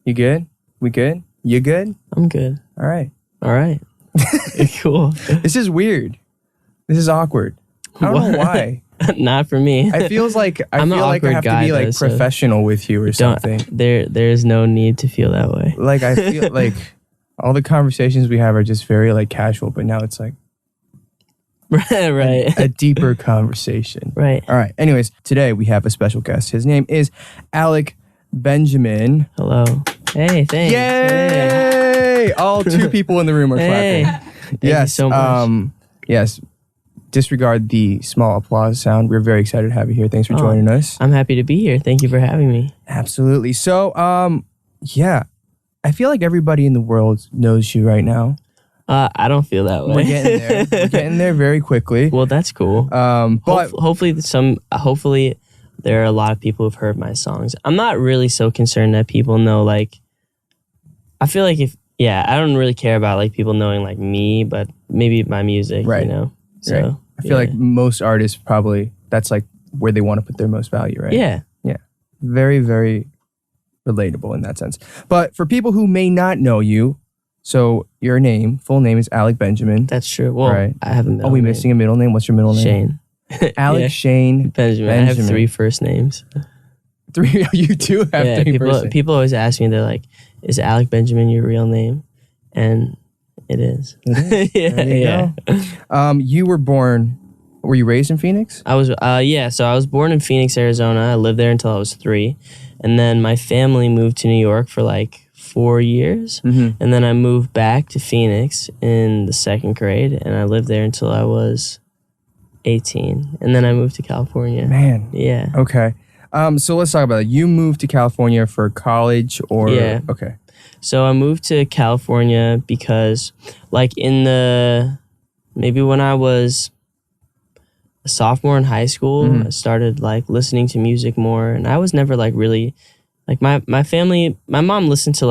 You good? We good? You good? I'm good. All right. Cool. This is weird. This is awkward. I don't know why. Not for me. I feel like I have to be like professional with you or something. There is no need to feel that way. Like I feel like all the conversations we have are just very like casual, but now it's like right. a deeper conversation. Right. All right. Anyways, today we have a special guest. His name is Alec Benjamin. Hello. Hey, thanks. Yay! All two people in the room are clapping. Thank you so much. Yes. Disregard the small applause sound. We're very excited to have you here. Thanks for joining us. I'm happy to be here. Thank you for having me. Absolutely. So, yeah, I feel like everybody in the world knows you right now. I don't feel that way. We're getting there. We're getting there very quickly. Well, that's cool. But hopefully there are a lot of people who've heard my songs. I'm not really so concerned that people know, like, I feel like I don't really care about like people knowing like me, but maybe my music, right. you know? So, right. I feel like most artists probably, that's like where they want to put their most value, right? Yeah. Yeah. Very, very relatable in that sense. But for people who may not know you, so your full name is Alec Benjamin. That's true. Well, right. I have a middle name. Are we missing a middle name? What's your middle name? Shane. Alec Shane Benjamin. I have 3 first names. 3? You do have 3 first names. People always ask me, they're like, is Alec Benjamin your real name? And it is. It is. Yeah. You were you raised in Phoenix? I was, so I was born in Phoenix, Arizona. I lived there until I was 3. And then my family moved to New York for like 4 years. Mm-hmm. And then I moved back to Phoenix in the 2nd grade. And I lived there until I was 18. And then I moved to California. Man. Yeah. Okay. So let's talk about it. You moved to California for college or? Yeah. Okay. So I moved to California because like maybe when I was a sophomore in high school, mm-hmm. I started like listening to music more, and I was never like really like my mom listened to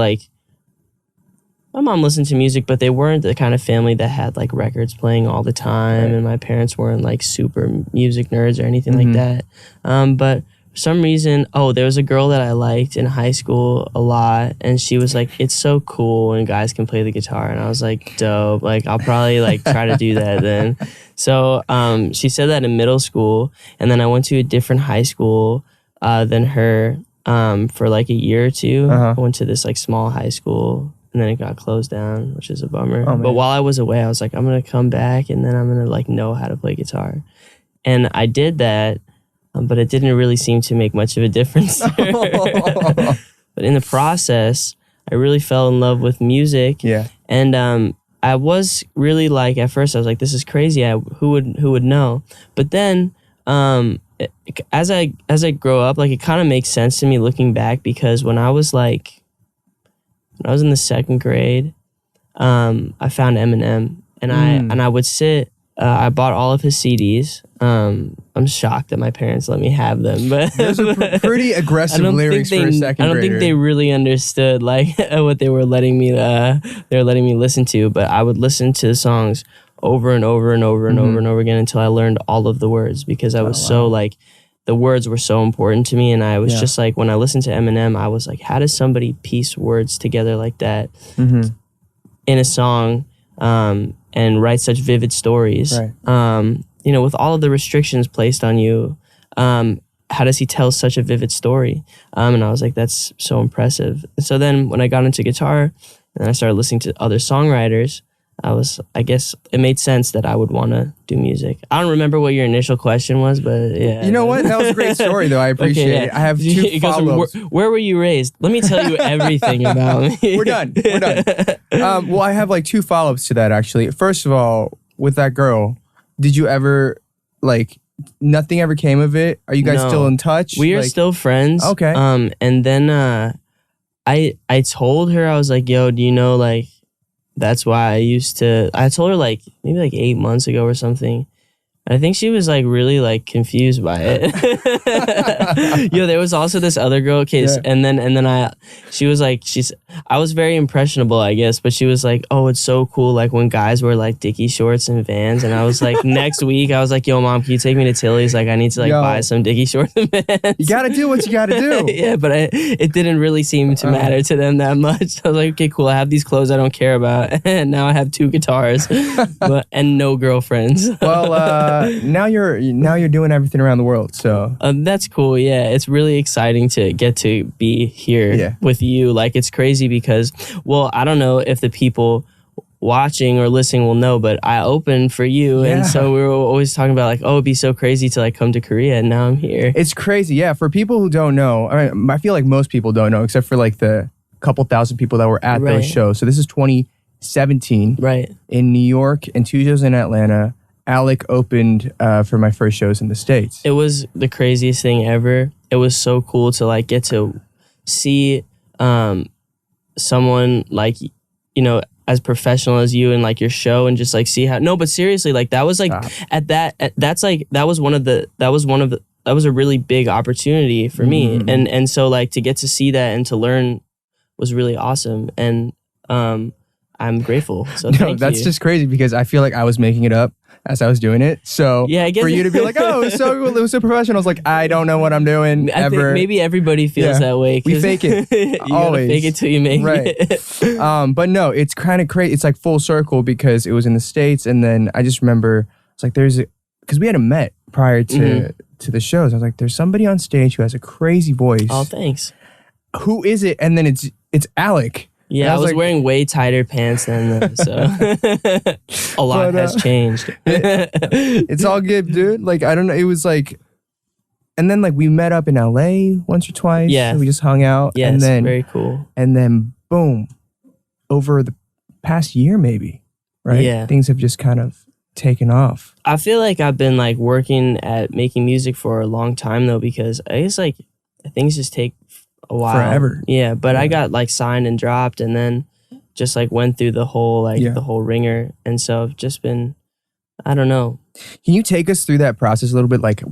music, but they weren't the kind of family that had like records playing all the time, right. And my parents weren't like super music nerds or anything mm-hmm. like that. But for some reason, there was a girl that I liked in high school a lot, and she was like, it's so cool when guys can play the guitar. And I was like, dope. Like, I'll probably like try to do that then. So she said that in middle school, and then I went to a different high school than her for like a year or 2. Uh-huh. I went to this like small high school, and then it got closed down, which is a bummer. But while I was away, I was like, I'm going to come back, and then I'm going to like know how to play guitar. And I did that. But it didn't really seem to make much of a difference. But in the process, I really fell in love with music. Yeah. And I was really like, at first I was like, this is crazy. Who would know? But then as I grow up, like it kind of makes sense to me looking back, because when I was in the 2nd grade, I found Eminem, and I would sit. I bought all of his CDs. I'm shocked that my parents let me have them, but those are pretty aggressive lyrics for a 2nd grader. I don't think they really understood like what they were letting me. They were letting me listen to, but I would listen to the songs over and over and over and mm-hmm. over and over again until I learned all of the words, because I was so like, the words were so important to me, and I was just like, when I listened to Eminem, I was like, how does somebody piece words together like that mm-hmm. in a song? And write such vivid stories. Right. With all of the restrictions placed on you, how does he tell such a vivid story? And I was like, that's so impressive. And so then when I got into guitar and I started listening to other songwriters, I guess it made sense that I would want to do music. I don't remember what your initial question was, but yeah. You know what? That was a great story, though. I appreciate it. I have 2 follow-ups. Where were you raised? Let me tell you everything about me. We're done. Well, I have like 2 follow-ups to that, actually. First of all, with that girl, did you ever, like, nothing ever came of it? Are you guys still in touch? We are still friends. Okay. And then I told her, I was like, yo, do you know, like, that's why I told her like maybe like 8 months ago or something. I think she was like really like confused by it. There was also this other girl, and then she was like, I was very impressionable, I guess, but she was like, oh, it's so cool, like when guys wear like Dickie shorts and Vans, and I was like, next week, I was like, yo, mom, can you take me to Tilly's? Like, I need to like buy some Dickie shorts and Vans. You gotta do what you gotta do. Yeah, but it didn't really seem to matter to them that much. I was like, okay, cool, I have these clothes I don't care about, and now I have 2 guitars, and no girlfriends. Well, now you're doing everything around the world, so that's cool. Yeah, it's really exciting to get to be here with you. Like, it's crazy because, well, I don't know if the people watching or listening will know, but I opened for you, and so we were always talking about like, oh, it'd be so crazy to like come to Korea, and now I'm here. It's crazy. Yeah, for people who don't know, I feel like most people don't know, except for like the couple thousand people that were at those shows. So this is 2017, in New York, and 2 shows in Atlanta. Alec opened for my first shows in the States. It was the craziest thing ever. It was so cool to like get to see someone like, as professional as you and like your show, and just like see how, no, but seriously, like that was like that was a really big opportunity for me. And so like to get to see that and to learn was really awesome. And I'm grateful. So that's just crazy because I feel like I was making it up as I was doing it. So for you to be like, oh, it was so professional. I was like, I don't know what I'm doing I think maybe everybody feels that way. We fake it. You always fake it till you make it. But no, it's kind of crazy. It's like full circle because it was in the States. And then I just remember it's like because we hadn't met prior to the shows. I was like, there's somebody on stage who has a crazy voice. Oh, thanks. Who is it? And then it's Alec. Yeah, I was like, wearing way tighter pants than them, so a lot has changed. It's all good, dude. Like, I don't know. It was like, and then like we met up in LA once or twice. Yeah, we just hung out. Yeah, and then very cool. And then boom, over the past year, maybe, right? Yeah, things have just kind of taken off. I feel like I've been like working at making music for a long time though, because I guess like things just take a while. Forever. Yeah, but I got like signed and dropped and then just like went through the whole the whole ringer, and so I've just been, I don't know. Can you take us through that process a little bit? Like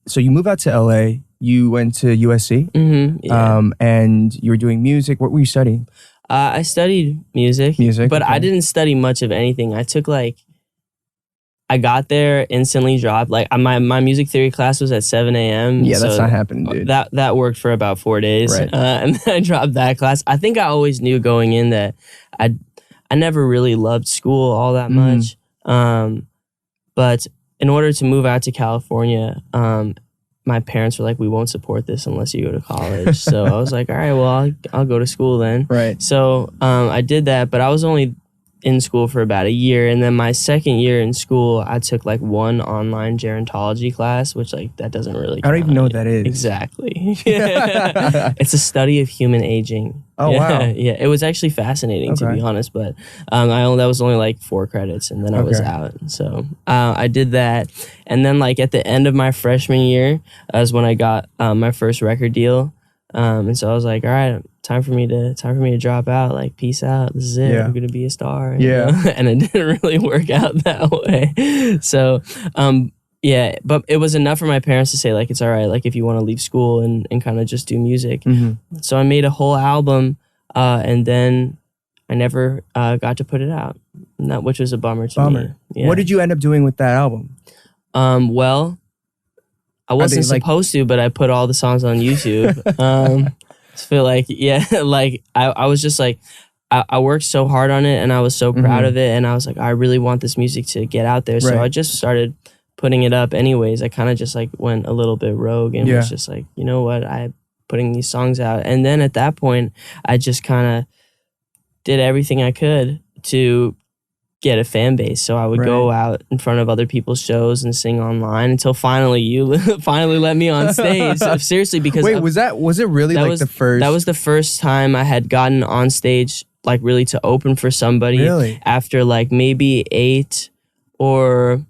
so you moved out to LA, you went to USC, and you were doing music. What were you studying? I studied music, but I didn't study much of anything. I got there, instantly dropped. Like my music theory class was at 7 a.m. Yeah, so that's not happening, dude. That worked for about 4 days. Right. And then I dropped that class. I think I always knew going in that I never really loved school all that much. But in order to move out to California, my parents were like, we won't support this unless you go to college. So I was like, all right, well, I'll go to school then. Right. So I did that, but I was only in school for about a year, and then my second year in school I took like one online gerontology class, which like that doesn't really count. I don't even know what that is. Exactly. It's a study of human aging. Oh wow. Yeah, it was actually fascinating to be honest, but that was only like 4 credits and then I was out. So I did that, and then like at the end of my freshman year is when I got my first record deal, and so I was like, all right, time for me to drop out. Like, peace out. This is it. I'm gonna be a star. Yeah. And it didn't really work out that way. So, but it was enough for my parents to say like, it's all right. Like, if you want to leave school and kind of just do music. So I made a whole album, and then I never got to put it out, which was a bummer to me. Yeah. What did you end up doing with that album? Well, I wasn't supposed to, but I put all the songs on YouTube. I feel like, I was just like, I worked so hard on it and I was so proud of it. And I was like, I really want this music to get out there. So I just started putting it up anyways. I kind of just like went a little bit rogue and was just like, you know what, I'm putting these songs out. And then at that point, I just kind of did everything I could to get a fan base. So I would go out in front of other people's shows and sing online until finally you finally let me on stage. Seriously, because was it really the first? That was the first time I had gotten on stage, like really to open for somebody after like maybe 8 or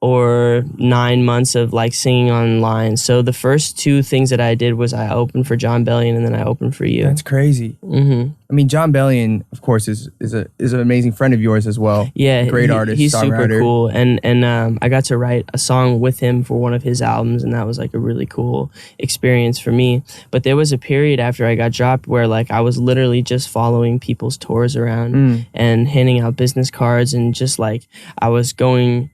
or 9 months of like singing online. So the first 2 things that I did was I opened for John Bellion and then I opened for you. That's crazy. Mm-hmm. I mean, John Bellion, of course, is an amazing friend of yours as well. Yeah, great artist. He's songwriter. super cool, and I got to write a song with him for one of his albums, and that was like a really cool experience for me. But there was a period after I got dropped where like I was literally just following people's tours around and handing out business cards, and just like I was going,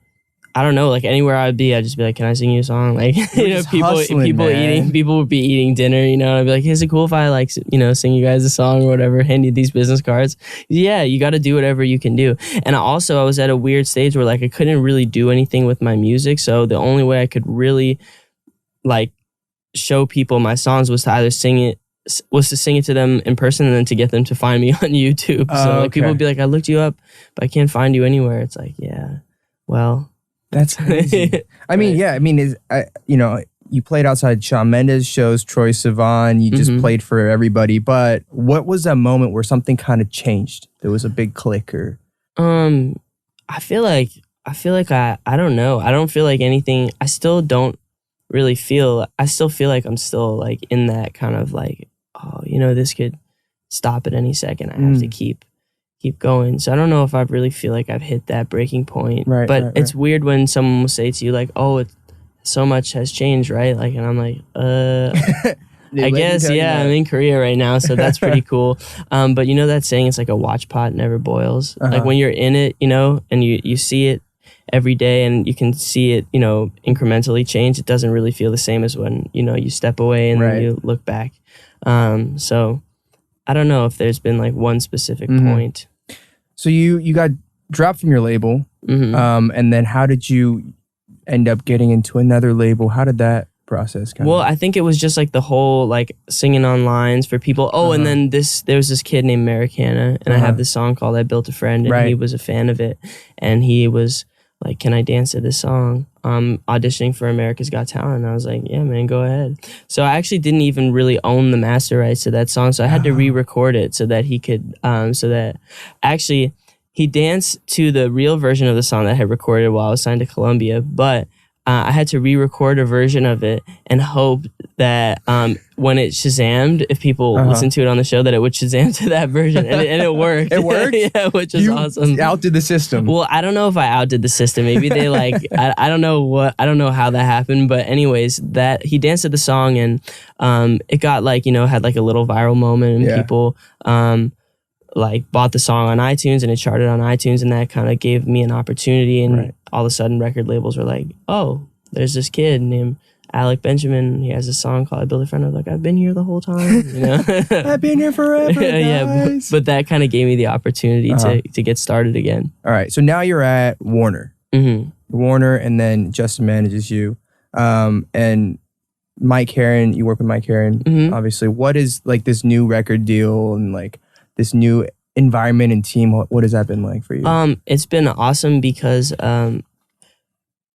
I don't know, like anywhere I'd be, I'd just be like, "Can I sing you a song?" Like, you know, people would be eating dinner, you know, I'd be like, "Is it cool if I like, you know, sing you guys a song or whatever, hand you these business cards?" Yeah, you got to do whatever you can do. And I was at a weird stage where like I couldn't really do anything with my music. So the only way I could really like show people my songs was to either sing it to them in person and then to get them to find me on YouTube. So like people would be like, "I looked you up, but I can't find you anywhere." It's like, yeah, well. That's crazy. I mean, yeah. I mean, you know, you played outside Shawn Mendes shows, Troye Sivan. You just played for everybody. But what was that moment where something kind of changed? There was a big click, or I feel like I don't know. I don't feel like anything. I still don't really feel. I still feel like I'm still like in that kind of like, oh, you know, this could stop at any second. I have to keep going. So I don't know if I really feel like I've hit that breaking point. Right, but it's weird when someone will say to you like, "Oh, so much has changed, right?" Like, and I'm like, I guess, yeah, I'm in Korea right now, so that's pretty cool. But you know that saying, it's like a watch pot never boils. Like when you're in it, you know, and you see it every day and you can see it, you know, incrementally change, it doesn't really feel the same as when, you know, you step away and then you look back. So I don't know if there's been like one specific point. So you got dropped from your label, and then how did you end up getting into another label? How did that process come? Well, I think it was just like the whole like singing on lines for people. Oh, and then there was this kid named Americana, and I have this song called "I Built a Friend," and he was a fan of it, and he was like, "Can I dance to this song?" Auditioning for America's Got Talent. And I was like, "Yeah, man, go ahead." So I actually didn't even really own the master rights to that song. So I had to re-record it so that he could, actually he danced to the real version of the song that I had recorded while I was signed to Columbia. But I had to re-record a version of it and hope that when it Shazammed, if people listen to it on the show, that it would Shazam to that version. And it worked. It worked? Yeah, which is awesome. Outdid the system. Well, I don't know if I outdid the system. Maybe they like, I don't know how that happened. But anyways, that he danced to the song and it got like, you know, had like a little viral moment and people like bought the song on iTunes and it charted on iTunes, and that kind of gave me an opportunity. And all of a sudden record labels were like, "Oh, there's this kid named Alec Benjamin. He has a song called I Built a Friend." I was like, "I've been here the whole time." You know? I've been here forever, guys. But that kind of gave me the opportunity to get started again. All right. So now you're at Warner. Warner, and then Justin manages you. And Mike Herron, you work with Mike Herron, obviously. What is like this new record deal and like this new environment and team? What has that been like for you? It's been awesome because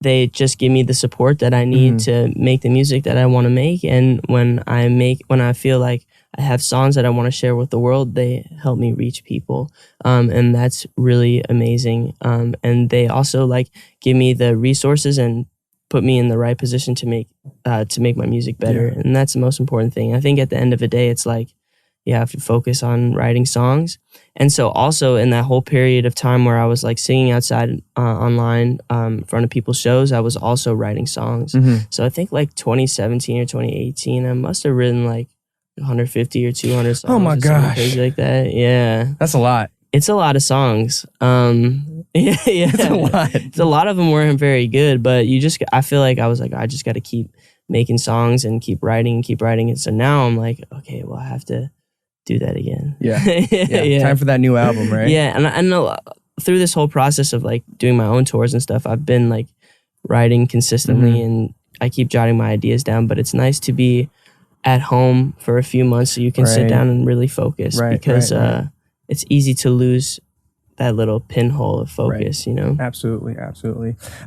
they just give me the support that I need to make the music that I want to make. And when I feel like I have songs that I want to share with the world, they help me reach people. And that's really amazing. And they also like give me the resources and put me in the right position to make my music better. And that's the most important thing. I think at the end of the day, it's like, you have to focus on writing songs. And so also in that whole period of time where I was like singing outside online in front of people's shows, I was also writing songs. So I think like 2017 or 2018, I must have written like 150 or 200 songs. Oh my gosh. Crazy like that. Yeah. That's a lot. It's a lot of songs. Yeah. It's a lot. A lot of them weren't very good, but I feel like I was like, I just got to keep making songs and keep writing. And so now I'm like, okay, well, I have to do that again. Yeah. Time for that new album, right? Yeah, and I know through this whole process of like doing my own tours and stuff, I've been like writing consistently and I keep jotting my ideas down, but it's nice to be at home for a few months so you can sit down and really focus because it's easy to lose that little pinhole of focus, you know? Absolutely.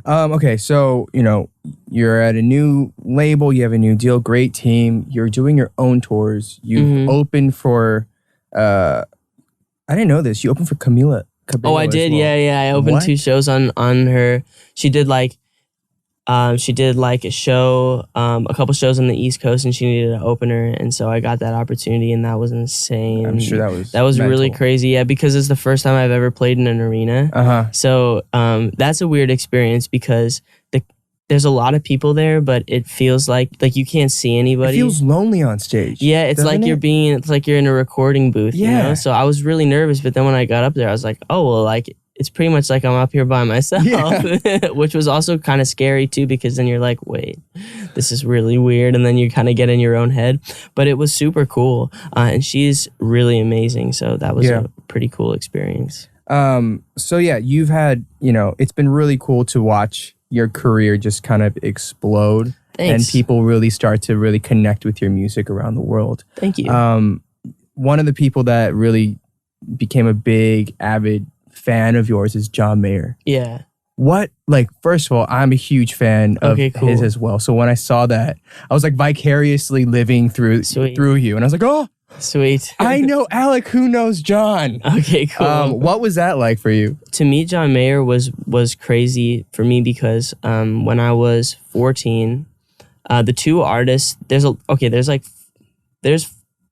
Okay, so, you know, you're at a new label, you have a new deal, great team, you're doing your own tours, you've opened for, I didn't know this, you opened for Camila Cabello. Oh, I did, well. Yeah, I opened 2 shows on her. She did like She did like a show, a couple shows on the East Coast, and she needed an opener, and so I got that opportunity, and that was insane. I'm sure that was really crazy. Yeah, because it's the first time I've ever played in an arena. So that's a weird experience because there's a lot of people there, but it feels like you can't see anybody. It feels lonely on stage. Yeah, it's like you're in a recording booth. Yeah. You know? So I was really nervous, but then when I got up there, I was like, oh well, like it's pretty much like I'm up here by myself, which was also kind of scary too, because then you're like, wait, this is really weird, and then you kind of get in your own head. But it was super cool, and she's really amazing. So that was a pretty cool experience. So yeah, you've had, it's been really cool to watch your career just kind of explode. Thanks. And people really start to really connect with your music around the world. Thank you. One of the people that really became a big avid fan of yours is John Meyer. Yeah. First of all, I'm a huge fan of his as well. So when I saw that, I was like vicariously living through you, and I was like, oh, sweet. I know Alec, who knows John. Okay, cool. What was that like for you? To meet John Meyer was crazy for me because when I was 14, the two artists,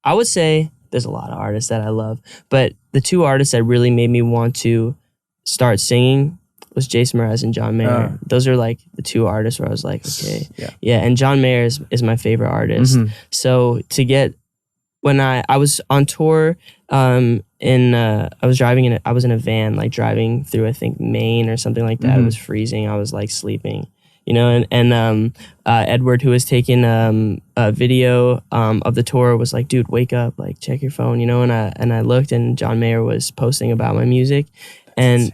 I would say there's a lot of artists that I love, but the two artists that really made me want to start singing was Jason Mraz and John Meyer. Those are like the two artists where I was like, okay. Yeah, and John Meyer is my favorite artist. Mm-hmm. So to get, when I was on tour, I was in a van, like driving through, I think, Maine or something like that. Mm-hmm. It was freezing. I was like sleeping, and Edward, who was taking a video of the tour, was like, dude, wake up, like check your phone, and I looked, and John Meyer was posting about my music. And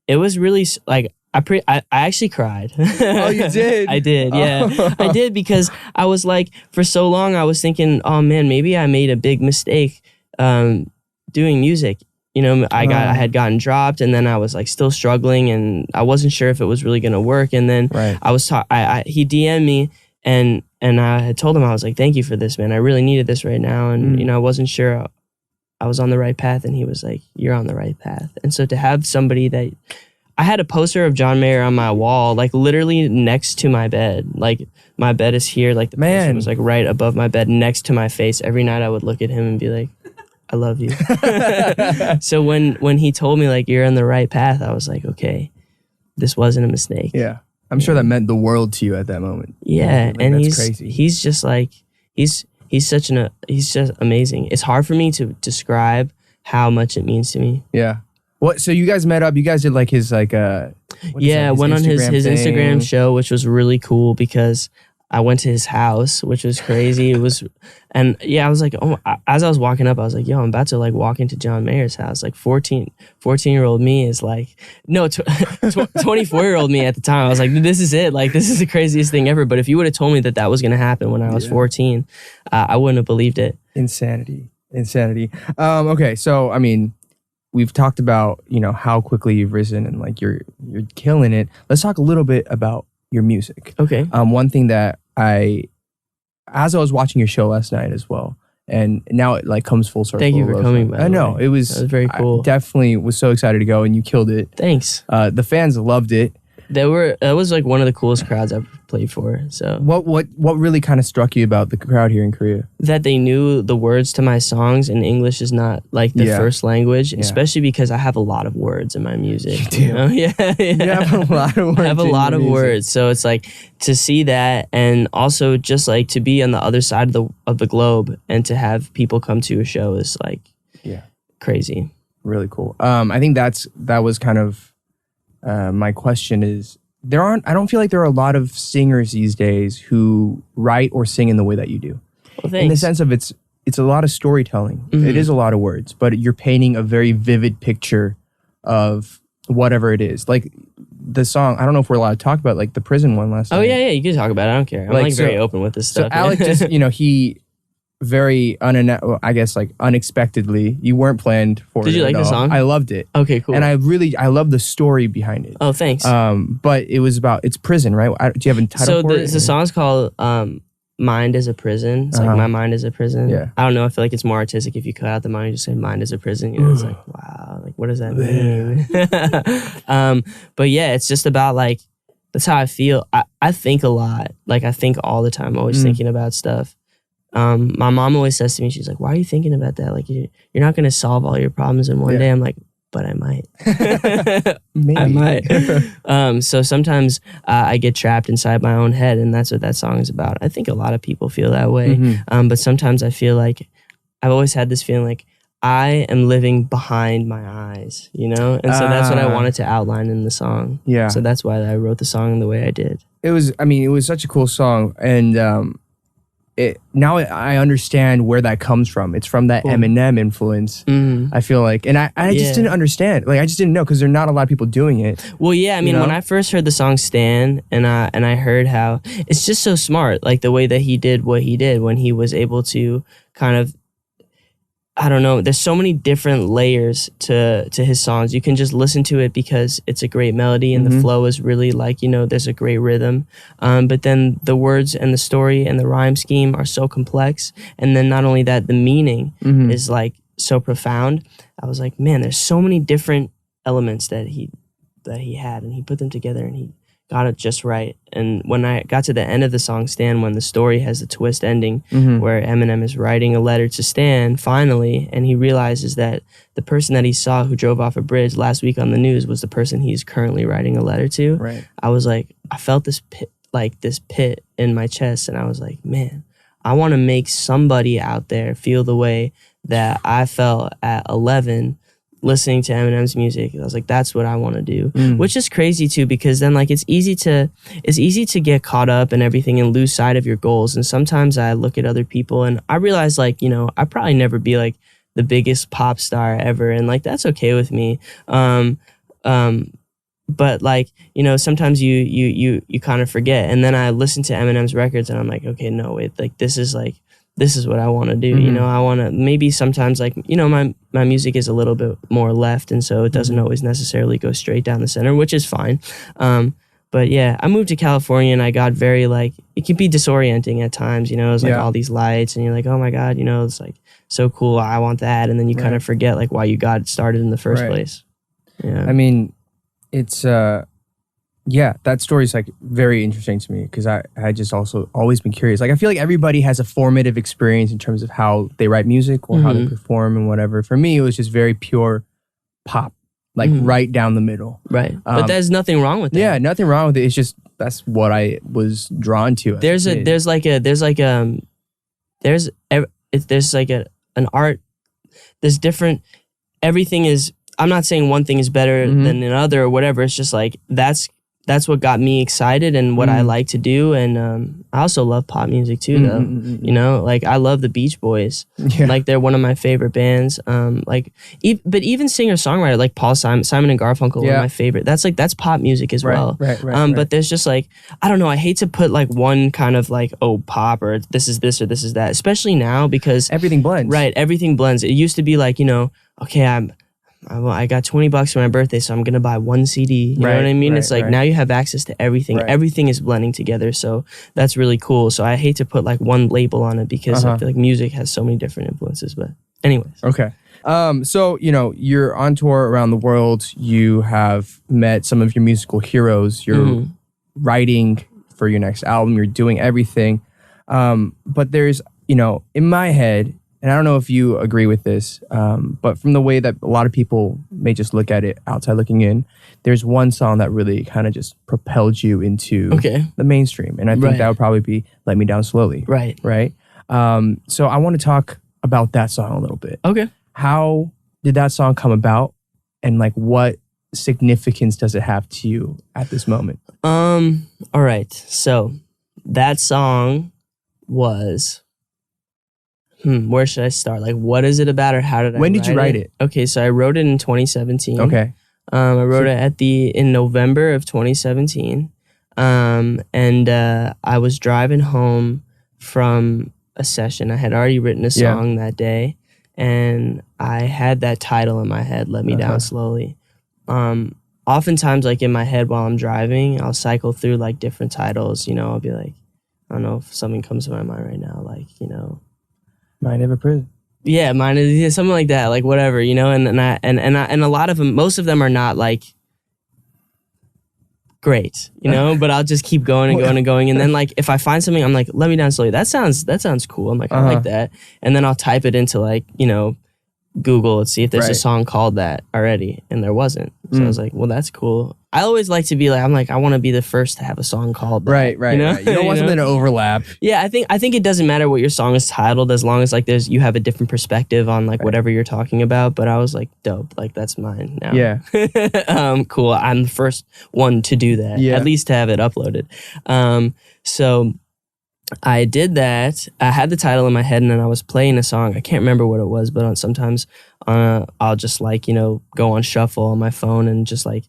it was really like, I actually cried. Oh, you did? I did, yeah. I did, because I was like, for so long, I was thinking, oh man, maybe I made a big mistake doing music. I had gotten dropped, and then I was like still struggling, and I wasn't sure if it was really gonna work. And then he DM'd me, and I had told him, I was like, thank you for this, man. I really needed this right now, and I wasn't sure I was on the right path. And he was like, you're on the right path. And so to have somebody that, I had a poster of John Meyer on my wall, like literally next to my bed. Like my bed is here, like the poster was like right above my bed, next to my face. Every night I would look at him and be like, I love you. So when he told me like, you're on the right path, I was like, okay, this wasn't a mistake. Yeah. I'm sure that meant the world to you at that moment. Yeah. And that's crazy. He's just like, he's just amazing. It's hard for me to describe how much it means to me. Yeah. What? So you guys met up. You guys did like his like went on his Instagram show, which was really cool because I went to his house, which was crazy. I was like, oh, as I was walking up, I was like, yo, I'm about to like walk into John Mayer's house. Like 14-year-old me is like, no, 24-year-old me at the time. I was like, this is it. Like, this is the craziest thing ever. But if you would have told me that was going to happen when I was 14, I wouldn't have believed it. Insanity. Okay. So, I mean, we've talked about, how quickly you've risen and like you're killing it. Let's talk a little bit about your music. Okay. One thing that as I was watching your show last night as well, and now it like comes full circle. Thank you for coming, by the way. I know, that was very cool. I definitely was so excited to go, and you killed it. Thanks. The fans loved it. That was like one of the coolest crowds I've played for. So what really kind of struck you about the crowd here in Korea? That they knew the words to my songs, and English is not like the first language, especially because I have a lot of words in my music. You do. Yeah. You have a lot of words. I have a lot of words, so it's like to see that, and also just like to be on the other side of the globe, and to have people come to a show is like crazy. Really cool. I think that was kind of. My question is, I don't feel like there are a lot of singers these days who write or sing in the way that you do. Well, in the sense of it's a lot of storytelling. Mm-hmm. It is a lot of words, but you're painting a very vivid picture of whatever it is. Like the song, I don't know if we're allowed to talk about like the prison one last night. Oh yeah, you can talk about it. I don't care. I'm very open with this stuff. So Alec just, he very unexpectedly, you weren't planned for it. Did you like the song? I loved it. Okay, cool. And I love the story behind it. Oh, thanks. But it was it's prison, right? Do you have a title for it? So the song's called Mind is a Prison. It's like my mind is a prison. Yeah. I don't know, I feel like it's more artistic if you cut out the mind and just say mind is a prison. It's like, wow, like what does that mean? But yeah, it's just about like that's how I feel. I think a lot. Like, I think all the time, always thinking about stuff. My mom always says to me, she's like, why are you thinking about that? Like, you're not going to solve all your problems in one day. I'm like, but I might. Maybe. I might. So sometimes I get trapped inside my own head, and that's what that song is about. I think a lot of people feel that way. But sometimes I feel like I've always had this feeling like I am living behind my eyes, you know? And so that's what I wanted to outline in the song. Yeah. So that's why I wrote the song the way I did. It was such a cool song. And now I understand where that comes from. It's from that Eminem influence. I feel like, and I just didn't understand. Like, I just didn't know, because there are not a lot of people doing it. Well, yeah, I mean, when I first heard the song "Stan," and I heard how it's just so smart, like the way that he did what he did when he was able to kind of, I don't know, there's so many different layers to his songs. You can just listen to it because it's a great melody and the flow is really like, you know, there's a great rhythm. But then the words and the story and the rhyme scheme are so complex. And then not only that, the meaning is like so profound. I was like, man, there's so many different elements that he had, and he put them together and he got it just right. And when I got to the end of the song "Stan," when the story has the twist ending where Eminem is writing a letter to Stan finally, and he realizes that the person that he saw who drove off a bridge last week on the news was the person he's currently writing a letter to. Right. I was like, I felt this pit in my chest, and I was like, man, I want to make somebody out there feel the way that I felt at 11 listening to Eminem's music. I was like, that's what I want to do, which is crazy too, because then like it's easy to get caught up and everything and lose sight of your goals. And sometimes I look at other people and I realize, like, you know, I probably never be like the biggest pop star ever, and like that's okay with me. But like, you know, sometimes you kind of forget. And then I listen to Eminem's records and I'm like, okay, no, wait, like this is what I want to do. You know, I want to, maybe sometimes, like, you know, my music is a little bit more left, and so it doesn't always necessarily go straight down the center, which is fine. But yeah, I moved to California and I got very, like, it can be disorienting at times, you know, it's like all these lights and you're like, oh my God, you know, it's like so cool, I want that. And then you kind of forget like why you got started in the first place. Yeah. I mean, it's, that story is like very interesting to me, because I just also always been curious. Like, I feel like everybody has a formative experience in terms of how they write music or how they perform and whatever. For me, it was just very pure pop, like right down the middle. Right. But there's nothing wrong with that. Yeah, nothing wrong with it. It's just, that's what I was drawn to. There's an art, there's different, everything is, I'm not saying one thing is better than another or whatever. It's just like, that's what got me excited and what I like to do. And I also love pop music too, though. You know, like I love the Beach Boys. Yeah. Like they're one of my favorite bands. But even singer-songwriter like Simon and Garfunkel are my favorite. That's pop music as well. Right. But there's just like, I don't know, I hate to put like one kind of like, oh, pop, or this is this or this is that, especially now, because everything blends. Right, everything blends. It used to be like, you know, okay, I got $20 for my birthday, so I'm gonna buy one CD. You know what I mean? It's like now you have access to everything. Right. Everything is blending together, so that's really cool. So I hate to put like one label on it, because I feel like music has so many different influences. But anyways, okay. So you know, you're on tour around the world. You have met some of your musical heroes. You're writing for your next album. You're doing everything. But there's, you know, in my head, and I don't know if you agree with this, but from the way that a lot of people may just look at it outside looking in, there's one song that really kind of just propelled you into the mainstream. And I think that would probably be Let Me Down Slowly. Right. So I want to talk about that song a little bit. Okay. How did that song come about? And like, what significance does it have to you at this moment? All right. So that song was... where should I start? Like, what is it about, or how did I write it? When did you write it? Okay, so I wrote it in 2017. Okay. I wrote it in November of 2017. And I was driving home from a session. I had already written a song that day, and I had that title in my head, Let Me Down Slowly. Oftentimes, like in my head while I'm driving, I'll cycle through like different titles. You know, I'll be like, I don't know if something comes to my mind right now, like, you know, Mind of a Prison. Yeah, mine is something like that, like whatever, you know, and a lot of them, most of them are not like, great, but I'll just keep going and going and going. And then like, if I find something, I'm like, let me down slowly. That sounds cool. I'm like, I like that. And then I'll type it into like, Google and see if there's a song called that already. And there wasn't. So I was like, well, that's cool. I always like to be like, I want to be the first to have a song called that. Right. You don't want something to overlap. Yeah, I think it doesn't matter what your song is titled as long as like you have a different perspective on like whatever you're talking about. But I was like, dope, like that's mine now. Yeah. Cool. I'm the first one to do that. Yeah. At least to have it uploaded. So I did that. I had the title in my head and then I was playing a song. I can't remember what it was, but sometimes I'll just like, go on shuffle on my phone and just like,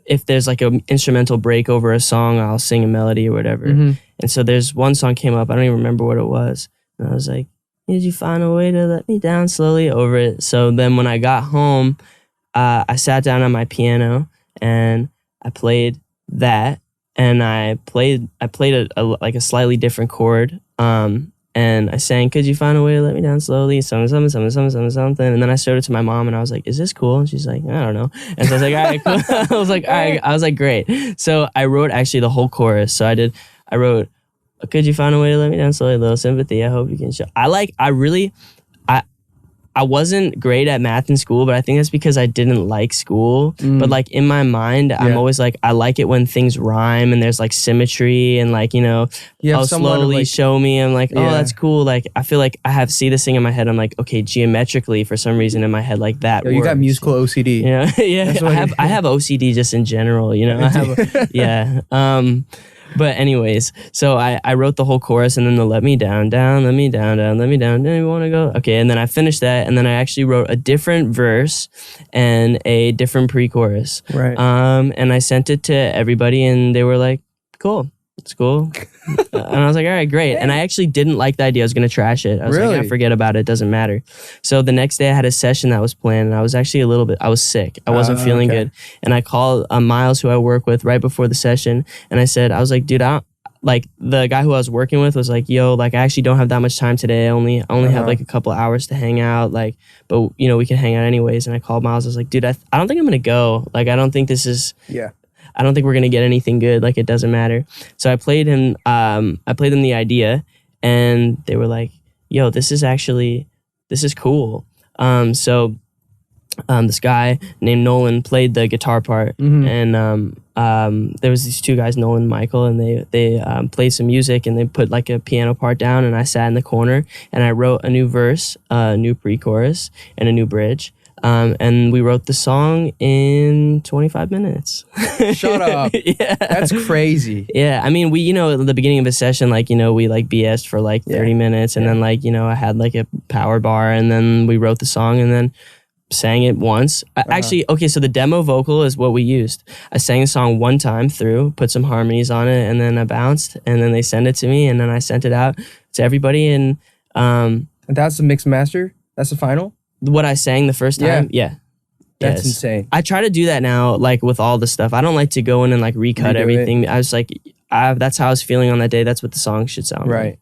if there's like an instrumental break over a song, I'll sing a melody or whatever. And so there's one song came up. I don't even remember what it was. And I was like, did you find a way to let me down slowly over it? So then when I got home, I sat down on my piano and I played that. And I played a slightly different chord. And I sang, could you find a way to let me down slowly? Something. And then I showed it to my mom and I was like, is this cool? And she's like, I don't know. And so I was like, all right, cool. I was like, all right. I was like, great. So I wrote actually the whole chorus. So I wrote, could you find a way to let me down slowly? A little sympathy. I hope you can show. I wasn't great at math in school, but I think that's because I didn't like school. But like in my mind, I'm always like, I like it when things rhyme and there's like symmetry and like, slowly like, show me. I'm like, oh, that's cool. Like, I feel like I see this thing in my head. I'm like, okay, geometrically for some reason in my head, like that works. You got musical OCD. Yeah. I have OCD just in general, But anyways, so I wrote the whole chorus and then the let me down, let me down, let me down, do you want to go? Okay, and then I finished that and then I actually wrote a different verse and a different pre-chorus. Right. And I sent it to everybody and they were like, cool. It's cool. And I was like, all right, great. And I actually didn't like the idea. I was going to trash it. I was like, forget about it. It doesn't matter. So the next day I had a session that was planned and I was actually I was sick. I wasn't feeling good. And I called Miles, who I work with, right before the session. And I was like, dude, like the guy who I was working with was like, yo, like I actually don't have that much time today. I only have like a couple hours to hang out. Like, but we can hang out anyways. And I called Miles. I was like, dude, I don't think I'm going to go. Like, I don't think this is... Yeah. I don't think we're gonna get anything good. Like, it doesn't matter. So I played them the idea, and they were like, "Yo, this is cool." So this guy named Nolan played the guitar part, and there was these two guys, Nolan and Michael, and they played some music, and they put like a piano part down, and I sat in the corner, and I wrote a new verse, a new pre-chorus, and a new bridge. And we wrote the song in 25 minutes. Shut up. Yeah. That's crazy. Yeah. I mean, we, at the beginning of a session, like, we like BS'd for like 30 minutes and then like, I had like a power bar and then we wrote the song and then sang it once. Actually, okay, so the demo vocal is what we used. I sang the song one time through, put some harmonies on it, and then I bounced and then they sent it to me and then I sent it out to everybody and that's the mix master? That's the final? What I sang the first time? Yeah. That's insane. I try to do that now, like with all the stuff. I don't like to go in and like recut everything. I was like, that's how I was feeling on that day. That's what the song should sound like. Right.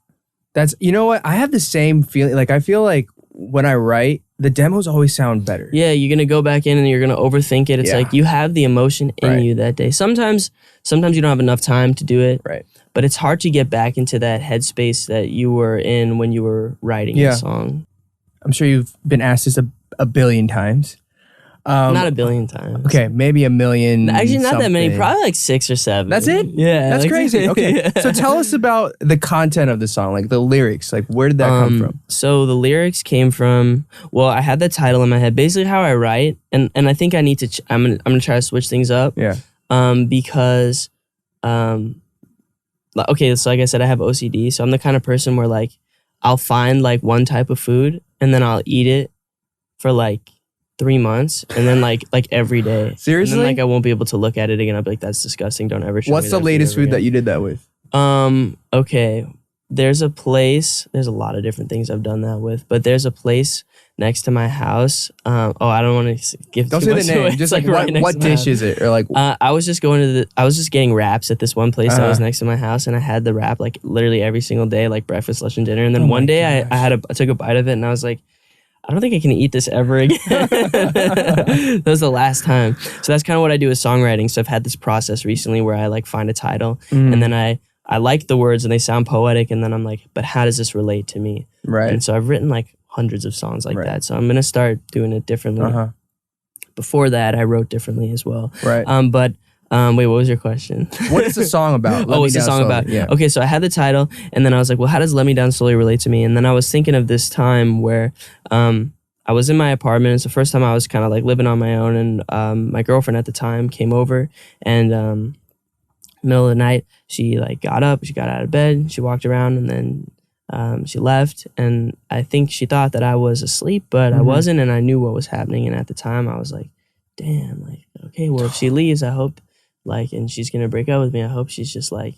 That's, you know what? I have the same feeling. Like, I feel like when I write, the demos always sound better. Yeah, you're going to go back in and you're going to overthink it. It's like you have the emotion in you that day. Sometimes you don't have enough time to do it. Right. But it's hard to get back into that headspace that you were in when you were writing the song. I'm sure you've been asked this a billion times. Not a billion times. Okay, maybe a million. Actually, not that many. Probably like 6 or 7. That's it? Yeah. That's crazy. Okay. So tell us about the content of the song, like the lyrics. Like, where did that come from? So the lyrics came from, well, I had the title in my head. Basically how I write, and I think I need to, I'm gonna try to switch things up. Yeah. Because, okay, so like I said, I have OCD. So I'm the kind of person where like, I'll find like one type of food and then I'll eat it for like 3 months and then like every day. Seriously? And then like I won't be able to look at it again. I'll be like, that's disgusting. Don't ever show me What's the latest food that you did that with? Okay. There's a place, there's a lot of different things I've done that with, but there's a place next to my house. I don't want to give Don't say the name. Away. Just like what dish is it? Or like I was just getting wraps at this one place that was next to my house, and I had the wrap like literally every single day, like breakfast, lunch, and dinner. And then one day I took a bite of it, and I was like, I don't think I can eat this ever again. That was the last time. So that's kind of what I do with songwriting. So I've had this process recently where I like find a title and then I like the words and they sound poetic, and then I'm like, but how does this relate to me? Right. And so I've written like hundreds of songs like that. So I'm going to start doing it differently. Before that, I wrote differently as well. Right. Wait, what was your question? What is the song about? What's the song about? Yeah. Okay, so I had the title, and then I was like, well, how does Let Me Down Slowly relate to me? And then I was thinking of this time where I was in my apartment. It's the first time I was kind of like living on my own, and my girlfriend at the time came over, and middle of the night, she like got up, she got out of bed, she walked around, and then she left. And I think she thought that I was asleep, but I wasn't, and I knew what was happening. And at the time, I was like, damn, like, okay, well, if she leaves, I hope, like, and she's gonna break up with me, I hope she's just like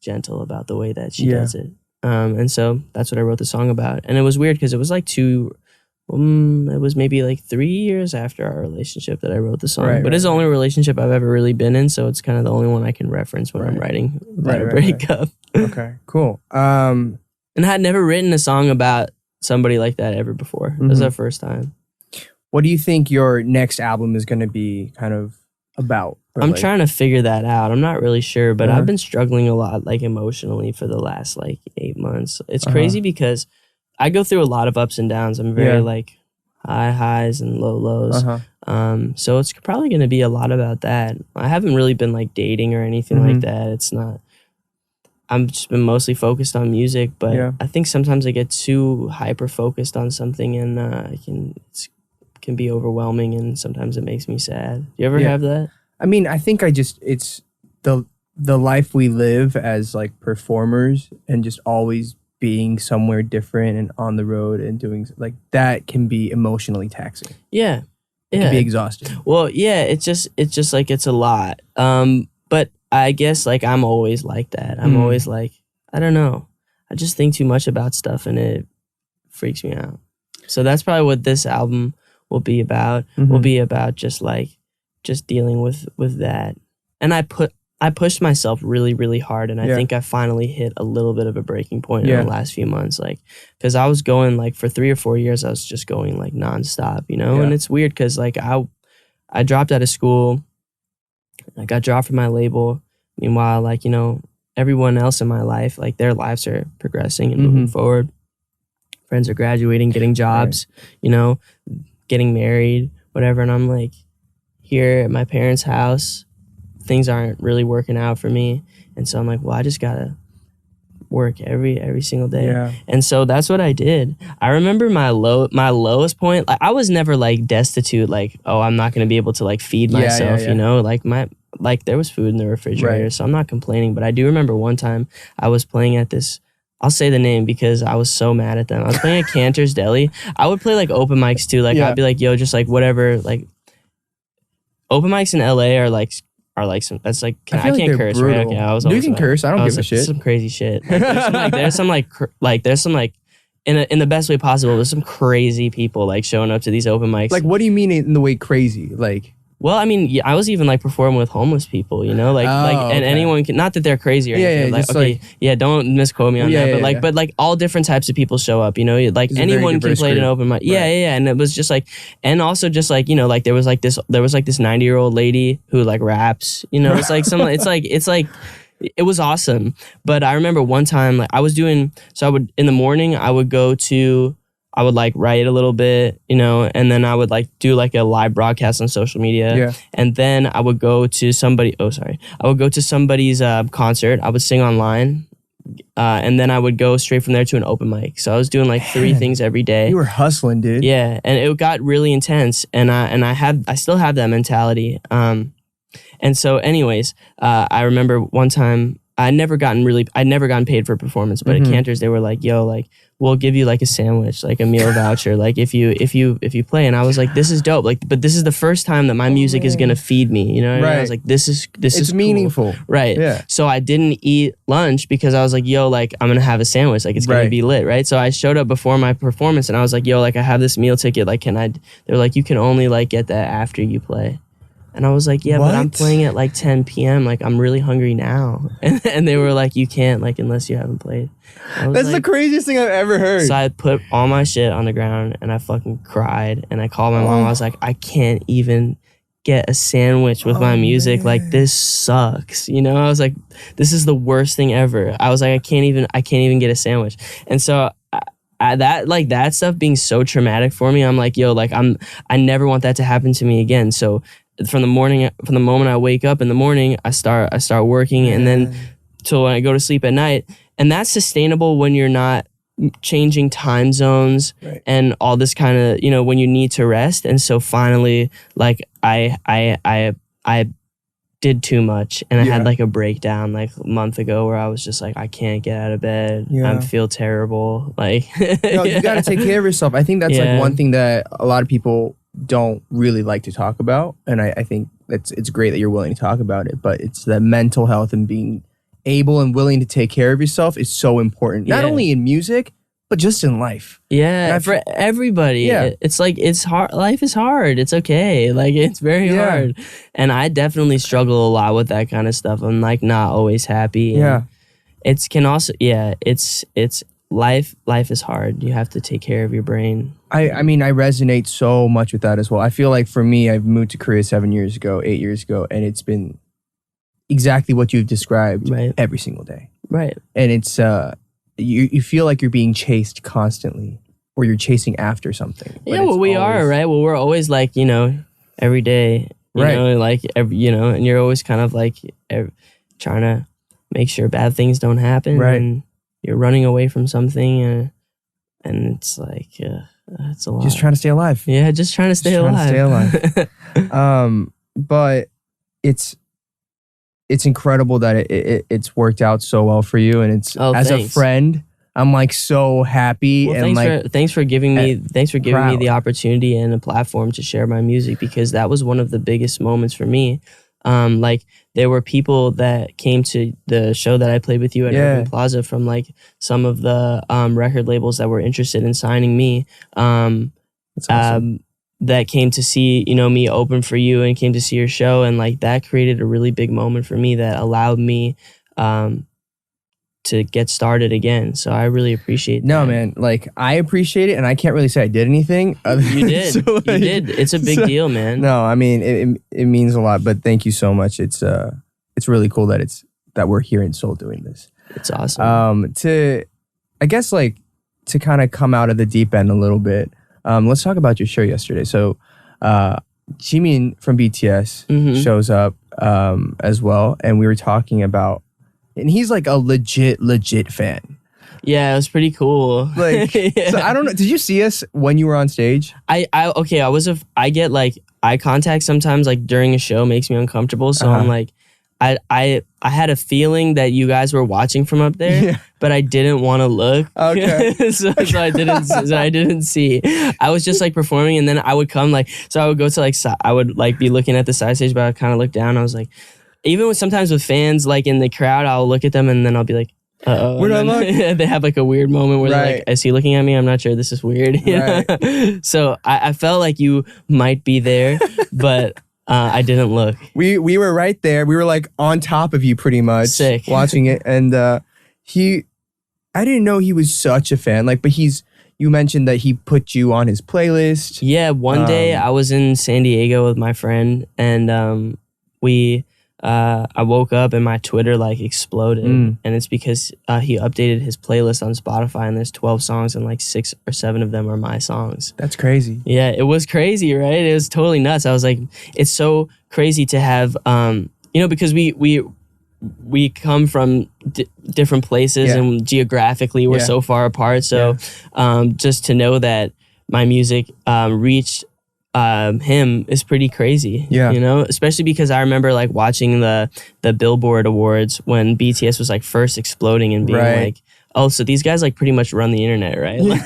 gentle about the way that she does it. And so that's what I wrote the song about. And it was weird because it was like it was maybe like 3 years after our relationship that I wrote the song. But it's the only relationship I've ever really been in, so it's kind of the only one I can reference when I'm writing about a breakup. Okay, cool. And I had never written a song about somebody like that ever before. It was our first time. What do you think your next album is going to be kind of about? I'm trying to figure that out. I'm not really sure, but I've been struggling a lot, like emotionally, for the last like 8 months. It's crazy because I go through a lot of ups and downs. I'm very like high highs and low lows. So it's probably going to be a lot about that. I haven't really been like dating or anything like that. It's not. I'm just been mostly focused on music, but I think sometimes I get too hyper focused on something, and it can be overwhelming, and sometimes it makes me sad. Do you ever have that? I mean, I think it's the life we live as like performers, and just always being somewhere different and on the road and doing like that can be emotionally taxing. Yeah. It can be exhausting. Well, yeah, it's just like it's a lot. But I guess like I'm always like that. I'm always like, I don't know. I just think too much about stuff and it freaks me out. So that's probably what this album will be about. Will be about just dealing with that. And I pushed myself really, really hard, and I think I finally hit a little bit of a breaking point in the last few months. Like, because I was going like for 3 or 4 years, I was just going like nonstop, you know. And it's weird because like I dropped out of school, I got dropped from my label. Meanwhile, like, you know, everyone else in my life, like their lives are progressing and moving forward. Friends are graduating, getting jobs, you know, getting married, whatever. And I'm like here at my parents' house, things aren't really working out for me. And so I'm like, well, I just gotta work every single day. And so that's what I did. I remember my lowest point, like I was never like destitute, like, oh, I'm not gonna be able to like feed myself, you know, like there was food in the refrigerator, so I'm not complaining. But I do remember one time I was playing at this, I'll say the name because I was so mad at them. I was playing at Cantor's Deli. I would play like open mics too. Like I'd be like, yo, just like whatever. Like open mics in LA are like some. That's like I can't curse, brutal. Right? Okay, I was. You can curse. I don't give a shit. Some crazy shit. Like, there's some in the best way possible. There's some crazy people like showing up to these open mics. Like, what do you mean in the way crazy? Like. Well, I mean, I was even like performing with homeless people, you know, and anyone can, not that they're crazy or anything. Like, okay, don't misquote me on that, but like all different types of people show up, you know, like anyone can play at an open mic. And it was just like, and also just like, you know, like there was like this 90-year-old lady who like raps, you know, it's like it was awesome. But I remember one time, like I would in the morning, I would like write a little bit, you know, and then I would like do like a live broadcast on social media. And then I would go to somebody's concert. I would sing online. And then I would go straight from there to an open mic. So I was doing like 3 things every day. You were hustling, dude. Yeah. And it got really intense. And I still have that mentality. And so anyways, I remember one time I'd never gotten paid for a performance, but at Cantor's they were like, yo, like we'll give you like a sandwich, like a meal voucher, like if you play. And I was like, this is dope. Like, but this is the first time that my music is gonna feed me. You know what I mean? I was like, this is cool. Meaningful. Right. Yeah. So I didn't eat lunch because I was like, yo, like I'm gonna have a sandwich, like it's gonna be lit, right? So I showed up before my performance and I was like, yo, like I have this meal ticket, like they were like, you can only like get that after you play. And I was like, yeah, but I'm playing at like 10 p.m. Like, I'm really hungry now. And they were like, you can't, like, unless you haven't played. That's the craziest thing I've ever heard. So I put all my shit on the ground and I fucking cried. And I called my mom. I was like, I can't even get a sandwich with my music. Man. Like, this sucks. You know, I was like, this is the worst thing ever. I was like, I can't even get a sandwich. And so that stuff being so traumatic for me, I'm like, yo, like, I never want that to happen to me again. So from the moment I wake up in the morning, I start working, and then till when I go to sleep at night. And that's sustainable when you're not changing time zones and all this kind of, you know, when you need to rest. And so finally, like, I did too much, and I had like a breakdown like a month ago where I was just like, I can't get out of bed. I feel terrible. Like, you got to take care of yourself. I think that's like one thing that a lot of people don't really like to talk about, and I think it's great that you're willing to talk about it, but it's the mental health and being able and willing to take care of yourself is so important, not only in music but just in life. For everybody. It's like, it's hard. Life is hard. It's okay. Like, it's very hard, and I definitely struggle a lot with that kind of stuff. I'm like not always happy. It's life is hard. You have to take care of your brain. I mean, I resonate so much with that as well. I feel like for me, I've moved to Korea 8 years ago, and it's been exactly what you've described every single day. And it's you feel like you're being chased constantly, or you're chasing after something. We are, right? Well, we're always like, you know, every day, you know, like, you know, and you're always kind of like trying to make sure bad things don't happen. And you're running away from something, and it's like, it's a lot. Just trying to stay alive. Yeah, just trying to stay alive. But it's incredible that it's worked out so well for you, and it's as a friend, I'm like so happy. Well, and thanks for giving me the opportunity and a platform to share my music, because that was one of the biggest moments for me. Like, there were people that came to the show that I played with you at Urban Plaza from like some of the record labels that were interested in signing me. That's awesome. That came to see, you know, me open for you and came to see your show, and like that created a really big moment for me that allowed me to get started again. So I really appreciate that. No, man, like, I appreciate it, and I can't really say I did anything. You did. So, like, you did. It's a big deal, man. No, I mean, it means a lot, but thank you so much. It's really cool that we're here in Seoul doing this. It's awesome. I guess, like, to kind of come out of the deep end a little bit, let's talk about your show yesterday. So Jimin from BTS shows up as well, and we were talking about, and he's like a legit fan. Yeah, it was pretty cool. Like, so I don't know. Did you see us when you were on stage? I get like eye contact sometimes, like during a show, makes me uncomfortable. So I'm like, I had a feeling that you guys were watching from up there, but I didn't want to look. Okay. so I didn't see. I was just like performing, and then I would come like, so I would go to like, I would like be looking at the side stage, but I kind of look down. I was like, even sometimes with fans like in the crowd, I'll look at them and then I'll be like, uh-oh. They have like a weird moment where they're like, is he looking at me? I'm not sure. This is weird. So I felt like you might be there, but I didn't look. We were right there. We were like on top of you pretty much. Sick. Watching it. And I didn't know he was such a fan. Like, but you mentioned that he put you on his playlist. Yeah, one day I was in San Diego with my friend, and I woke up and my Twitter like exploded, and it's because he updated his playlist on Spotify, and there's 12 songs and like 6 or 7 of them are my songs. That's crazy. Yeah, it was crazy, right? It was totally nuts. I was like, it's so crazy to have, you know, because we come from different places and geographically we're so far apart. So just to know that my music reached him is pretty crazy. You know, especially because I remember like watching the Billboard Awards when BTS was like first exploding and being like, oh, so these guys like pretty much run the internet, right? Like,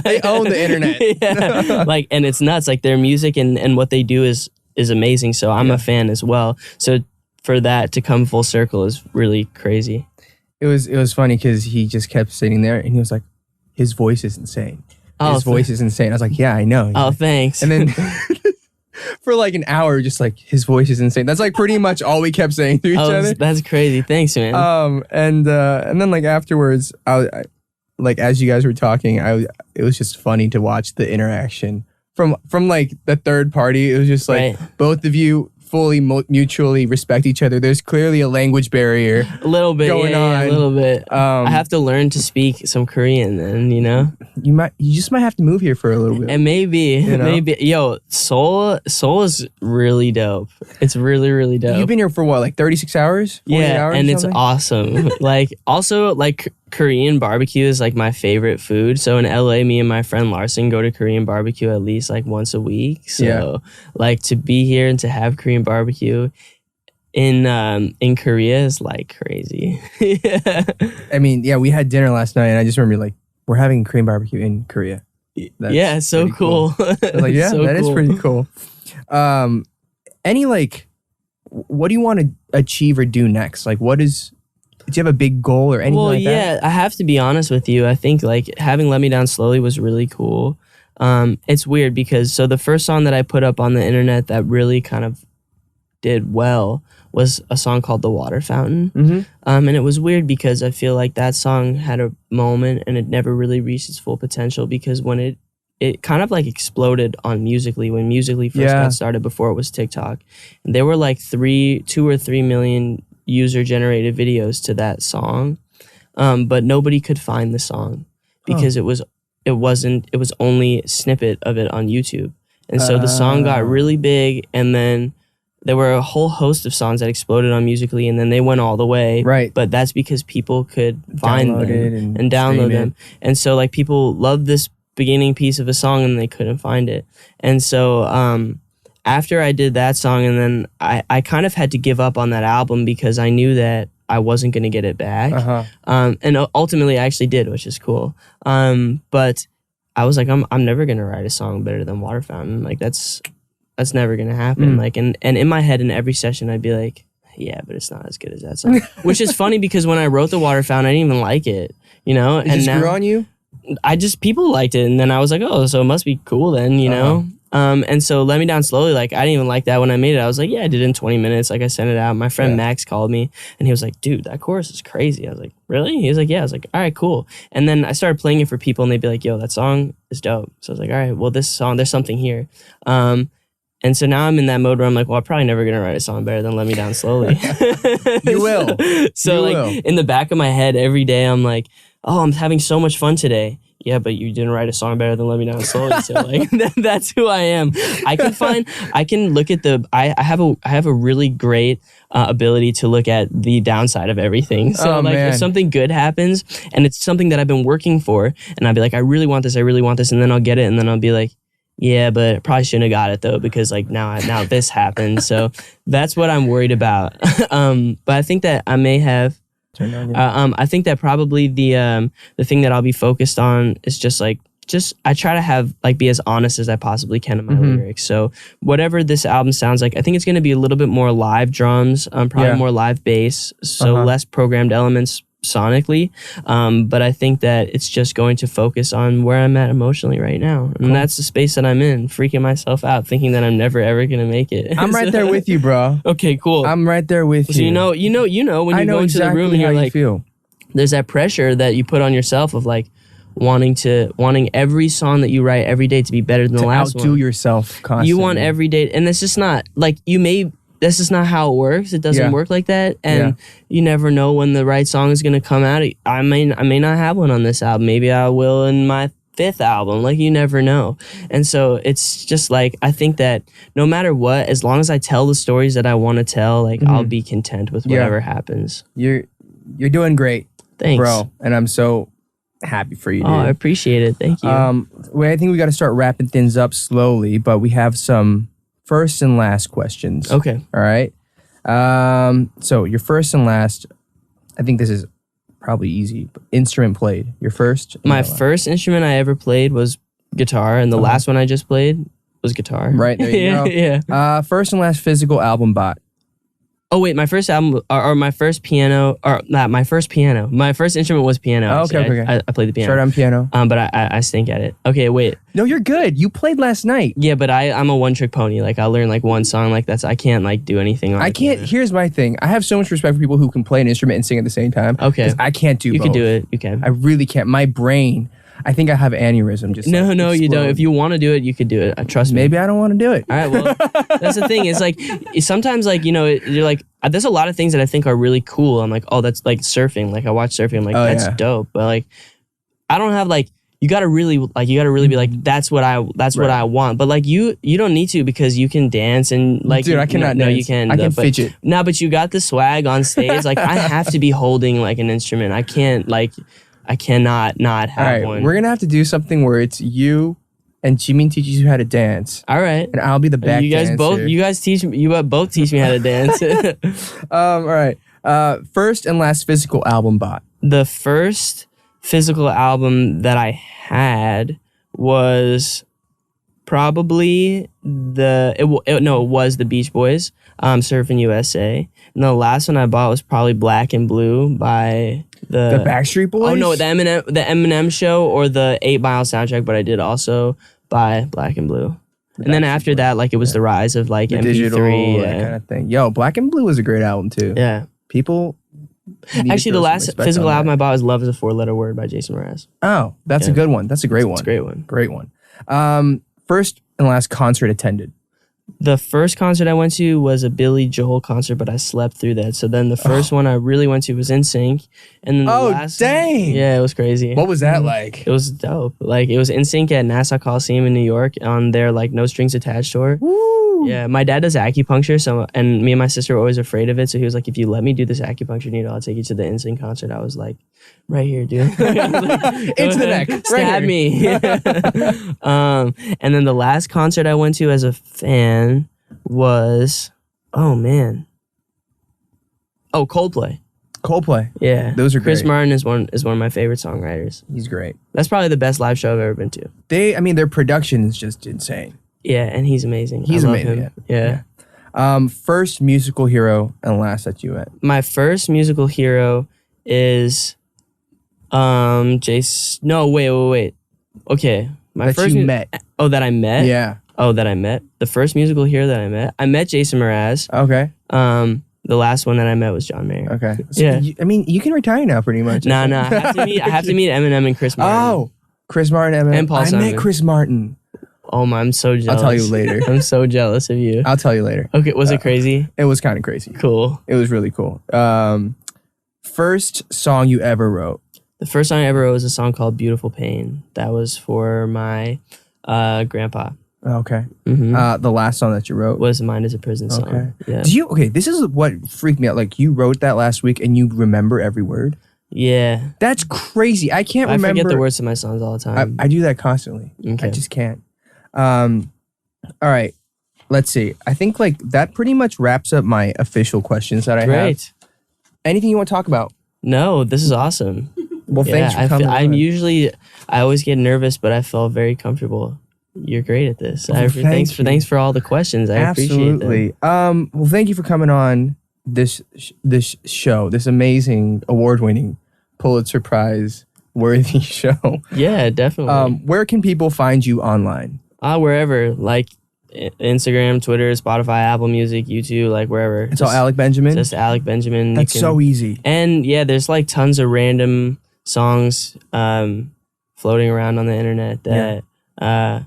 they own the internet. Like, and it's nuts. Like, their music and what they do is amazing. So I'm a fan as well. So for that to come full circle is really crazy. It was funny because he just kept sitting there and he was like, his voice is insane. His voice is insane. I was like, yeah, I know. Oh, thanks. And then for like an hour, just like his voice is insane. That's like pretty much all we kept saying to each other. That's crazy. Thanks, man. And then like afterwards, I like as you guys were talking, it was just funny to watch the interaction from like the third party. It was just like both of you fully mutually respect each other. There's clearly a language barrier. A little bit going on. A little bit. I have to learn to speak some Korean then, you know? You just might have to move here for a little bit. And maybe. Yo, Seoul is really dope. It's really, really dope. You've been here for what, like 36 hours? 48 hours and it's awesome. Like, also, like, Korean barbecue is like my favorite food. So in LA, me and my friend Larson go to Korean barbecue at least like once a week. So like to be here and to have Korean barbecue in Korea is like crazy. I mean, we had dinner last night and I just remember like we're having Korean barbecue in Korea. That's so cool. Like, that is pretty cool. Any like, what do you want to achieve or do next? Like, do you have a big goal or anything like that? Well, yeah, I have to be honest with you. I think like having Let Me Down Slowly was really cool. It's weird because the first song that I put up on the internet that really kind of did well was a song called The Water Fountain. Mm-hmm. And it was weird because I feel like that song had a moment and it never really reached its full potential because when it kind of like exploded on Musical.ly when Musical.ly first got started before it was TikTok. And there were like 2 or 3 million user-generated videos to that song, but nobody could find the song because it was only a snippet of it on YouTube. And so the song got really big, and then there were a whole host of songs that exploded on Musical.ly, and then they went all the way. Right. But that's because people could find them and download them. And so like people loved this beginning piece of a song and they couldn't find it. And so after I did that song, and then I kind of had to give up on that album because I knew that I wasn't going to get it back. And ultimately I actually did, which is cool. But I was like, I'm never going to write a song better than Water Fountain. Like that's never going to happen. Like, and in my head in every session, I'd be like, yeah, but it's not as good as that song. Which is funny because when I wrote The Water Fountain, I didn't even like it, you know? It just grew on you? People liked it. And then I was like, oh, so it must be cool then, you know? And so Let Me Down Slowly, like I didn't even like that when I made it. I was like, I did it in 20 minutes. Like I sent it out. My friend Max called me and he was like, dude, that chorus is crazy. I was like, really? He was like, yeah. I was like, all right, cool. And then I started playing it for people and they'd be like, yo, that song is dope. So I was like, all right, well, this song, there's something here. And so now I'm in that mode where I'm like, well, I'm probably never going to write a song better than Let Me Down Slowly. You will. So in the back of my head every day, I'm like, oh, I'm having so much fun today. Yeah, but you didn't write a song better than Let Me Down Slowly. So like that's who I am. I can look at I have a really great ability to look at the downside of everything. So if something good happens and it's something that I've been working for and I'll be like, I really want this. And then I'll get it. And then I'll be like, yeah, but I probably shouldn't have got it though, because like now this happened. So that's what I'm worried about. But I think that I may have, I think that probably the thing that I'll be focused on is just I try to have be as honest as I possibly can in my lyrics. So whatever this album sounds like, I think it's going to be a little bit more live drums, probably more live bass, so less programmed elements sonically. But I think that it's just going to focus on where I'm at emotionally right now. And that's the space that I'm in, freaking myself out, thinking that I'm never ever going to make it. I'm right there with you, bro. Okay, cool. I'm right there with you. So you know when you go into the room and you're like, feel. There's that pressure that you put on yourself of like wanting every song that you write every day to be better than the last one. To outdo yourself constantly. You want every day, and it's just not like this is not how it works. It doesn't work like that. And you never know when the right song is going to come out. I may not have one on this album. Maybe I will in my 5th album. Like, you never know. And so it's just like, I think that no matter what, as long as I tell the stories that I want to tell, like I'll be content with whatever happens. You're doing great. Thanks. Bro. And I'm so happy for you, dude. Oh, I appreciate it. Thank you. I think we got to start wrapping things up slowly, but we have some first and last questions. Okay. All right. So your first and last, I think this is probably easy. Instrument played. Your first? My first instrument I ever played was guitar, and the last one I just played was guitar. Right, there you go. Yeah. First and last physical album bought. Oh wait, my first album or my first piano or not my first piano. My first instrument was piano. Oh, okay. I played the piano. Started on piano. But I stink at it. Okay, wait. No, you're good. You played last night. Yeah, but I'm a one trick pony. Like I'll learn like one song. Like I can't like do anything. I can't. Here's my thing. I have so much respect for people who can play an instrument and sing at the same time. Okay. I can't do both. You can do it. You can. I really can't. My brain. I think I have aneurysm. Just no, explode. You don't. If you want to do it, you could do it. Trust me. Maybe I don't want to do it. All right. Well, that's the thing. It's like sometimes like you're like there's a lot of things that I think are really cool. I'm like, oh, that's like surfing. Like I watch surfing. I'm like, that's dope. But like, I don't have like. You gotta really be like that's what I want. But like you don't need to because you can dance and like dude, I cannot. No, dance. you can. I can fidget. No, but you got the swag on stage. Like I have to be holding like an instrument. I cannot not have one. We're gonna have to do something where it's you and Jimin teaches you how to dance. All right. And I'll be the back dancer. You both teach me how to dance. All right. First and last physical album bought. The first physical album that I had was probably it was the Beach Boys, Surfing USA. And the last one I bought was probably Black and Blue by the Backstreet Boys. Oh no, the Eminem show or the 8 Mile soundtrack. But I did also buy Black and Blue. And then after that, like it was the rise of like the MP3, digital, that kind of thing. Yo, Black and Blue was a great album too. Yeah, people. Actually, the last physical album I bought was "Love Is a 4-Letter Word" by Jason Mraz. Oh, that's a good one. That's a great one. It's a great one. Great one. First and last concert attended. The first concert I went to was a Billy Joel concert, but I slept through that. So then the first one I really went to was NSYNC, and then the last dang, yeah, it was crazy. What was that like? It was dope. Like it was NSYNC at Nassau Coliseum in New York on their like No Strings Attached tour. Woo. Yeah, my dad does acupuncture, and me and my sister were always afraid of it. So he was like, "If you let me do this acupuncture needle, I'll take you to the NSYNC concert." I was like, "Right here, dude." Into the neck. Stab me. And then the last concert I went to as a fan was, Coldplay. Coldplay. Yeah, those are Chris great. Martin is one of my favorite songwriters. He's great. That's probably the best live show I've ever been to. Their production is just insane. Yeah, and he's amazing. He's I love amazing. Him. Yeah. First musical hero and last that you met. My first musical hero is Jace. No, wait. Okay. My that first you met. Oh, that I met? Yeah. Oh, that I met. The first musical hero that I met Jason Mraz. Okay. The last one that I met was John Mayer. Okay. So yeah. You can retire now pretty much. Nah. I have to meet Eminem and Chris Martin. Oh, Chris Martin, Eminem. And Paul Simon. I met Chris Martin. Oh my, I'm so jealous. I'll tell you later. I'm so jealous of you. I'll tell you later. Okay, was it crazy? It was kind of crazy. Cool. It was really cool. First song you ever wrote? The first song I ever wrote was a song called Beautiful Pain. That was for my grandpa. Okay. Mm-hmm. The last song that you wrote? Was Mind is a Prison song. Okay. Yeah. This is what freaked me out. Like, you wrote that last week and you remember every word? Yeah. That's crazy. I can't remember. I forget the words to my songs all the time. I do that constantly. Okay. I just can't. All right. Let's see. I think like that pretty much wraps up my official questions that I have. Great. Anything you want to talk about? No, this is awesome. Well, thanks for coming. I always get nervous, but I felt very comfortable. You're great at this. Well, thanks for all the questions. I Absolutely. appreciate them. Well, thank you for coming on this show, this amazing award-winning Pulitzer Prize worthy show. Yeah, definitely. Where can people find you online? Wherever, like Instagram, Twitter, Spotify, Apple Music, YouTube, like wherever. It's all Alec Benjamin? Just Alec Benjamin. That's so easy. And yeah, there's like tons of random songs floating around on the internet that I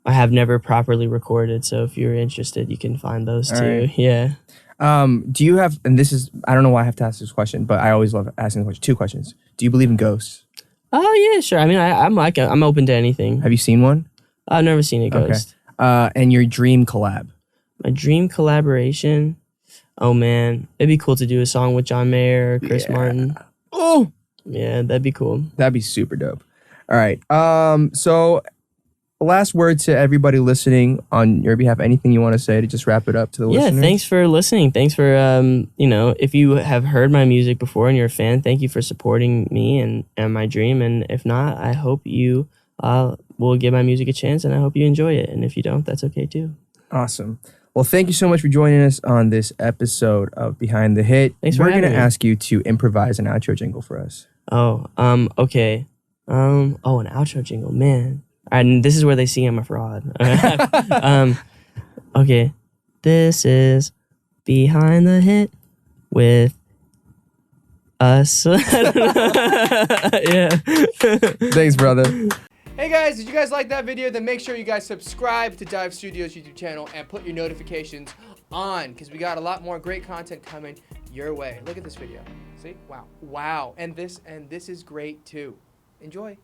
have never properly recorded. So if you're interested, you can find those too. Right. Yeah. Do you have, and this is, I don't know why I have to ask this question, but I always love asking the question. 2 questions. Do you believe in ghosts? Oh yeah, sure. I mean, I'm open to anything. Have you seen one? I've never seen a ghost. Okay. And your dream collab? My dream collaboration? Oh man, it'd be cool to do a song with John Mayer or Chris Martin. Oh! Yeah, that'd be cool. That'd be super dope. All right. So last word to everybody listening on your behalf. Anything you want to say to just wrap it up to the listeners? Yeah, thanks for listening. Thanks for, if you have heard my music before and you're a fan, thank you for supporting me and my dream. And if not, I hope you will give my music a chance and I hope you enjoy it. And if you don't, that's okay too. Awesome. Well, thank you so much for joining us on this episode of Behind the Hit. Thanks for We're having going to me. ask you to improvise an outro jingle for us. Oh, okay. An outro jingle, man. All right, and this is where they see I'm a fraud. Okay. This is Behind the Hit with us. Yeah. Thanks, brother. Hey guys, did you guys like that video? Then make sure you guys subscribe to Dive Studios YouTube channel and put your notifications on, because we got a lot more great content coming your way. Look at this video. See? Wow. And this is great too. Enjoy.